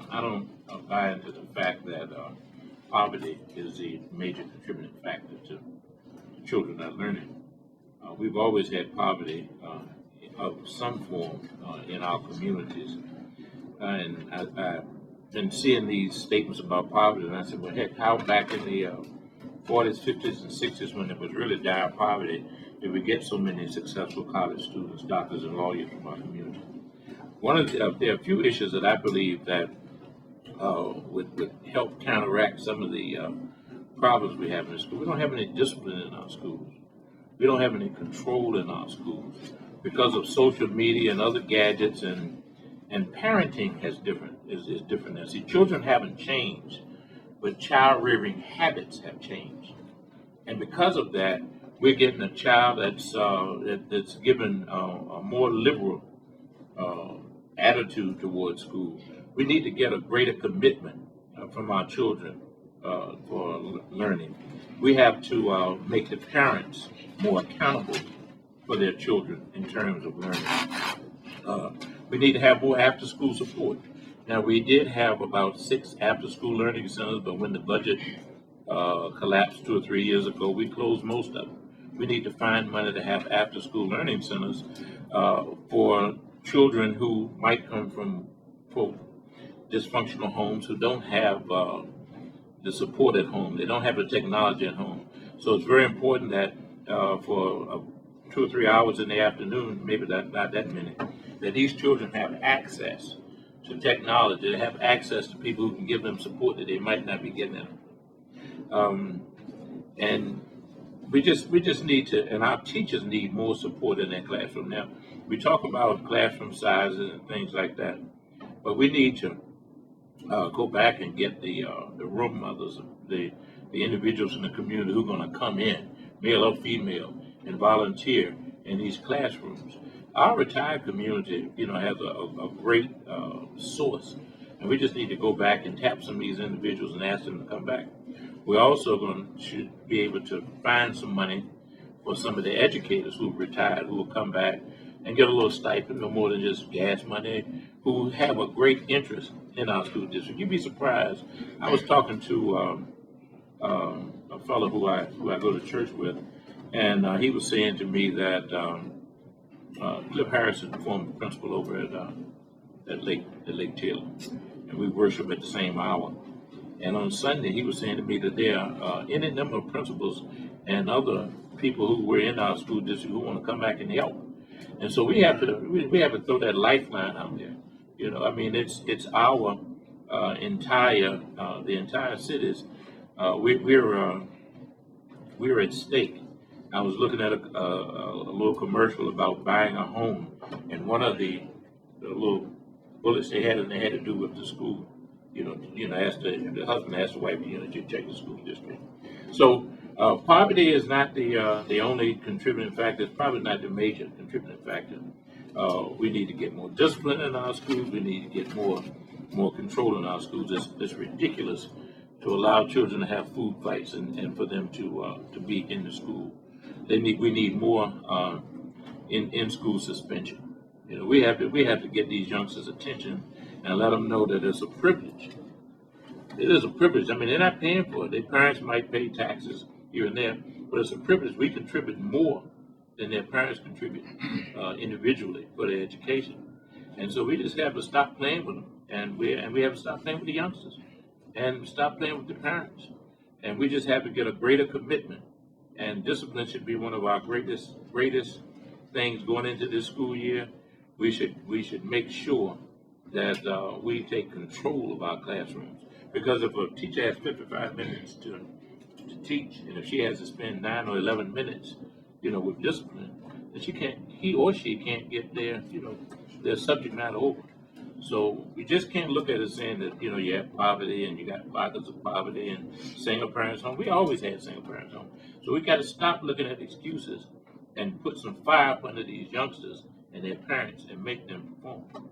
I don't buy into the fact that poverty is the major contributing factor to children not learning. We've always had poverty of some form in our communities. And I've been seeing these statements about poverty, and I said, well, heck, how back in the 40s, 50s, and 60s, when it was really dire poverty, did we get so many successful college students, doctors, and lawyers from our community? There are a few issues that I believe that would help counteract some of the problems we have in the school. We don't have any discipline in our schools. We don't have any control in our schools because of social media and other gadgets, and parenting is different now. See, children haven't changed, but child rearing habits have changed, and because of that, we're getting a child that's given a more liberal attitude towards school. We need to get a greater commitment from our children for learning. We have to make the parents more accountable for their children in terms of learning. We need to have more after-school support. Now, we did have about 6 after-school learning centers, but when the budget collapsed 2 or 3 years ago, we closed most of them. We need to find money to have after-school learning centers for children who might come from, quote, dysfunctional homes, who don't have the support at home. They don't have the technology at home. So it's very important that for 2 or 3 hours in the afternoon, maybe not that many, that these children have access to technology, they have access to people who can give them support that they might not be getting at home. And we just need to, and our teachers need more support in their classroom. Now, we talk about classroom sizes and things like that, but we need to go back and get the room mothers, the individuals in the community who are going to come in, male or female, and volunteer in these classrooms. Our retired community, has a great source, and we just need to go back and tap some of these individuals and ask them to come back. We're also should be able to find some money for some of the educators who've retired, who will come back and get a little stipend, no more than just gas money, who have a great interest in our school district. You'd be surprised. I was talking to a fellow who I go to church with, and he was saying to me that Cliff Harrison, the former principal over at Lake Taylor, and we worship at the same hour. And on Sunday, he was saying to me that there are any number of principals and other people who were in our school district who want to come back and help. And so we have to throw that lifeline out there. It's our the entire cities. We're at stake. I was looking at a little commercial about buying a home, and one of the little bullets they had to do with the school. The husband asked the wife, to check the school district. So poverty is not the only contributing factor. It's probably not the major contributing factor. We need to get more discipline in our schools. We need to get more control in our schools. It's ridiculous to allow children to have food fights and for them to be in the school. We need more in school suspension. We have to get these youngsters' attention and let them know that it's a privilege. It is a privilege. They're not paying for it. Their parents might pay taxes here and there, but it's a privilege. We contribute more than their parents contribute individually for their education. And so we just have to stop playing with them, and we have to stop playing with the youngsters, and stop playing with the parents. And we just have to get a greater commitment. And discipline should be one of our greatest things going into this school year. We should make sure that we take control of our classrooms. Because if a teacher has 55 minutes to teach, and if she has to spend 9 or 11 minutes, with discipline, then he or she can't get their subject matter over. So we just can't look at it saying that, you have poverty and you got pockets of poverty and single parents home. We always had single parents home. So we got to stop looking at excuses and put some fire up under these youngsters and their parents and make them perform.